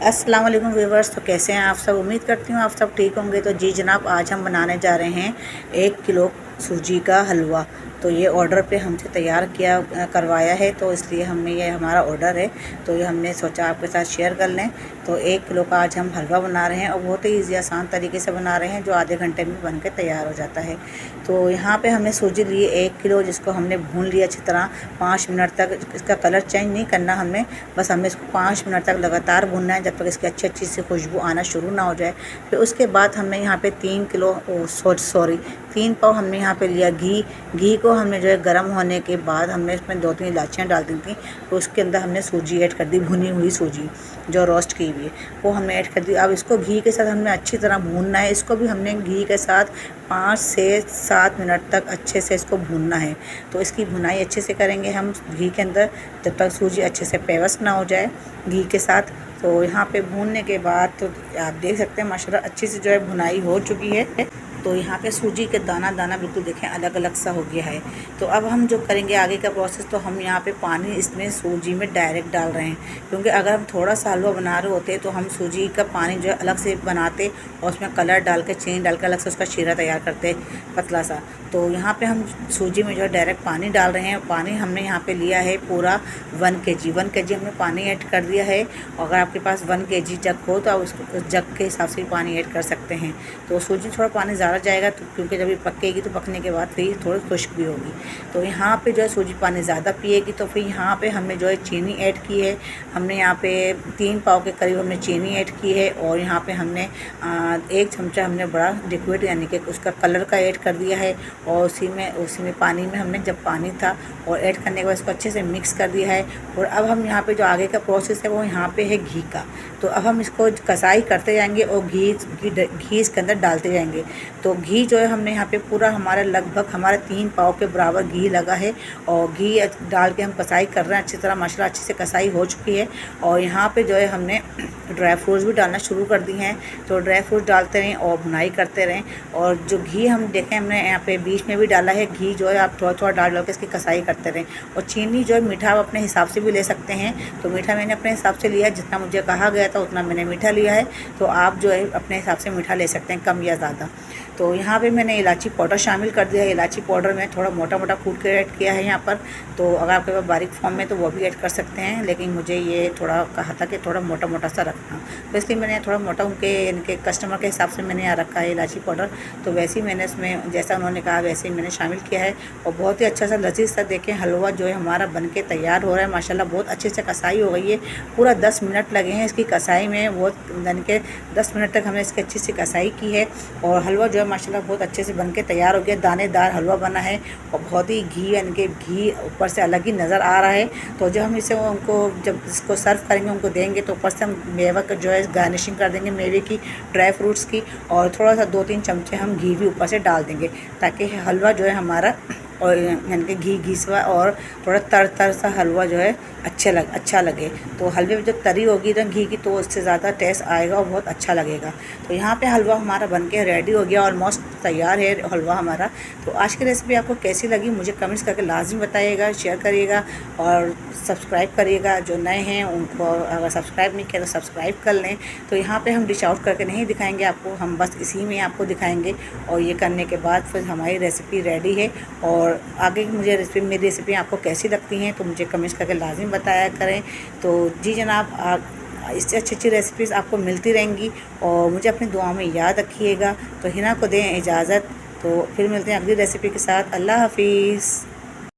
अस्सलाम वालेकुम व्यूवर्स। तो कैसे हैं आप सब? उम्मीद करती हूँ आप सब ठीक होंगे। तो जी जनाब, आज हम बनाने जा रहे हैं 1 किलो सूजी का हलवा। तो ये ऑर्डर पे हमसे तैयार करवाया है, तो इसलिए हमने ये हमारा ऑर्डर है, तो ये हमने सोचा आपके साथ शेयर कर लें। तो 1 किलो का आज हम हलवा बना रहे हैं और बहुत ही ईजी आसान तरीके से बना रहे हैं, जो आधे घंटे में बन के तैयार हो जाता है। तो यहाँ पे हमने सूजी ली 1 किलो, जिसको हमने भून लिया अच्छी तरह 5 मिनट तक। इसका कलर चेंज नहीं करना हमने, बस हमें इसको 5 मिनट तक लगातार भूनना है, जब तक इसकी अच्छी सी खुशबू आना शुरू ना हो जाए। फिर उसके बाद हमने यहाँ पे 3 पाव हमने यहाँ पे लिया घी को हमने जो है गर्म होने के बाद हमने इसमें 2-3 इलायचियाँ डाल दी थी। तो उसके अंदर हमने सूजी ऐड कर दी, भुनी हुई सूजी जो रोस्ट की हुई है वो हमने ऐड कर दी। अब इसको घी के साथ हमने अच्छी तरह भूनना है। इसको भी हमने घी के साथ 5 से 7 मिनट तक अच्छे से इसको भूनना है। तो इसकी भुनाई अच्छे से करेंगे हम घी के अंदर, जब तक सूजी अच्छे से पेवस ना हो जाए घी के साथ। तो यहाँ पे भूनने के बाद तो आप देख सकते हैं माशाल्लाह अच्छी से जो है भुनाई हो चुकी है। तो यहाँ पे सूजी के दाना दाना बिल्कुल देखें अलग अलग सा हो गया है। तो अब हम जो करेंगे आगे का प्रोसेस, तो हम यहाँ पे पानी इसमें सूजी में डायरेक्ट डाल रहे हैं, क्योंकि अगर हम थोड़ा सा हलवा बना रहे होते तो हम सूजी का पानी जो है अलग से बनाते और उसमें कलर डाल के चीनी डाल के अलग से उसका शीरा तैयार करते पतला सा। तो यहाँ पे हम सूजी में जो है डायरेक्ट पानी डाल रहे हैं। पानी हमने यहाँ पे लिया है पूरा 1 kg हमने पानी ऐड कर दिया है। अगर आपके पास 1 kg जग हो तो आप उसको जग के हिसाब से पानी ऐड कर सकते हैं। तो सूजी थोड़ा पानी ज़्यादा जाएगा, तो क्योंकि जब ये पकेगी तो पकने के बाद फिर थोड़ी खुश्क भी होगी। तो यहाँ पे जो है सूजी पानी ज़्यादा पिएगी, तो फिर यहाँ पे हमने जो है चीनी ऐड की है। हमने यहाँ पे 3 पाव के करीब हमने चीनी ऐड की है, और यहाँ पे हमने 1 चमचा हमने बड़ा लिक्विड यानी कि उसका कलर का ऐड कर दिया है। और उसी में पानी में हमने जब पानी था और ऐड करने के बाद इसको अच्छे से मिक्स कर दिया है। और अब हम यहाँ पे जो आगे का प्रोसेस है वो यहाँ पे है घी का। तो अब हम इसको कसाई करते जाएंगे और घी इसके अंदर डालते जाएंगे। तो घी जो है हमने यहाँ पे पूरा लगभग हमारे 3 पाव के बराबर घी लगा है, और घी डाल के हम कसाई कर रहे हैं अच्छी तरह। माशाल्लाह अच्छे से कसाई हो चुकी है। और यहाँ पे जो है हमने ड्राई फ्रूट्स भी डालना शुरू कर दी हैं। तो ड्राई फ्रूट डालते रहें और भुनाई करते रहें। और जो घी हम देखें हमने यहाँ पे बीच में भी डाला है घी, जो है आप थोड़ा थोड़ा डाल के इसकी कसाई करते रहें। और चीनी जो है मीठा आप अपने हिसाब से भी ले सकते हैं। तो मीठा मैंने अपने हिसाब से लिया है, जितना मुझे कहा गया था उतना मैंने मीठा लिया है। तो आप जो है अपने हिसाब से मीठा ले सकते हैं, कम या ज़्यादा। तो यहाँ पे मैंने इलायची पाउडर शामिल कर दिया है। इलायची पाउडर में थोड़ा मोटा मोटा कूट के ऐड किया है यहाँ पर। तो अगर आपके पास बारीक फॉर्म में तो वो भी ऐड कर सकते हैं, लेकिन मुझे ये थोड़ा कहा था कि थोड़ा मोटा मोटा सा रखना, तो इसलिए मैंने थोड़ा मोटा इनके कस्टमर के हिसाब से मैंने यहाँ रखा है इलायची पाउडर। तो वैसे ही मैंने इसमें जैसा उन्होंने कहा वैसे ही मैंने शामिल किया है। और बहुत ही अच्छा सा लजीज सा देखें हलवा जो है हमारा बन के तैयार हो रहा है। माशाल्लाह बहुत अच्छे से कसाई हो गई है। पूरा 10 मिनट लगे हैं इसकी कसाई में। बहुत यानी कि 10 मिनट तक हमने इसकी अच्छी सी कसाई की है। और हलवा जो है माशाल्लाह बहुत अच्छे से बन के तैयार हो गया। दानेदार हलवा बना है और बहुत ही घी यानी कि घी ऊपर से अलग ही नज़र आ रहा है। तो जब हम इसे उनको जब इसको सर्व करेंगे उनको देंगे, तो ऊपर से हम मेवा का जो है गार्निशिंग कर देंगे मेवे की, ड्राई फ्रूट्स की, और थोड़ा सा 2-3 चमचे हम घी भी ऊपर से डाल देंगे, ताकि हलवा जो है हमारा और यानी कि घीसवा और थोड़ा तर सा हलवा जो है अच्छा लगे। तो हलवे में जब तरी होगी ना घी की, तो उससे ज़्यादा टेस्ट आएगा और बहुत अच्छा लगेगा। तो यहाँ पे हलवा हमारा बनके रेडी हो गया, ऑलमोस्ट तैयार है हलवा हमारा। तो आज की रेसिपी आपको कैसी लगी मुझे कमेंट्स करके लाजमी बताइएगा, शेयर करिएगा और सब्सक्राइब करिएगा। जो नए हैं उनको अगर सब्सक्राइब नहीं किया तो सब्सक्राइब कर लें। तो यहाँ पे हम डिश आउट करके नहीं दिखाएंगे आपको, हम बस इसी में आपको दिखाएंगे। और ये करने के बाद फिर हमारी रेसिपी रेडी है। और आगे की मेरी रेसिपी आपको कैसी लगती हैं तो मुझे कमेंट्स करके लाजमी बताया करें। तो जी जनाब, इससे अच्छी रेसिपीज़ आपको मिलती रहेंगी, और मुझे अपनी दुआ में याद रखिएगा। तो हिना को दें इजाज़त। तो फिर मिलते हैं अगली रेसिपी के साथ। अल्लाह हाफिज़।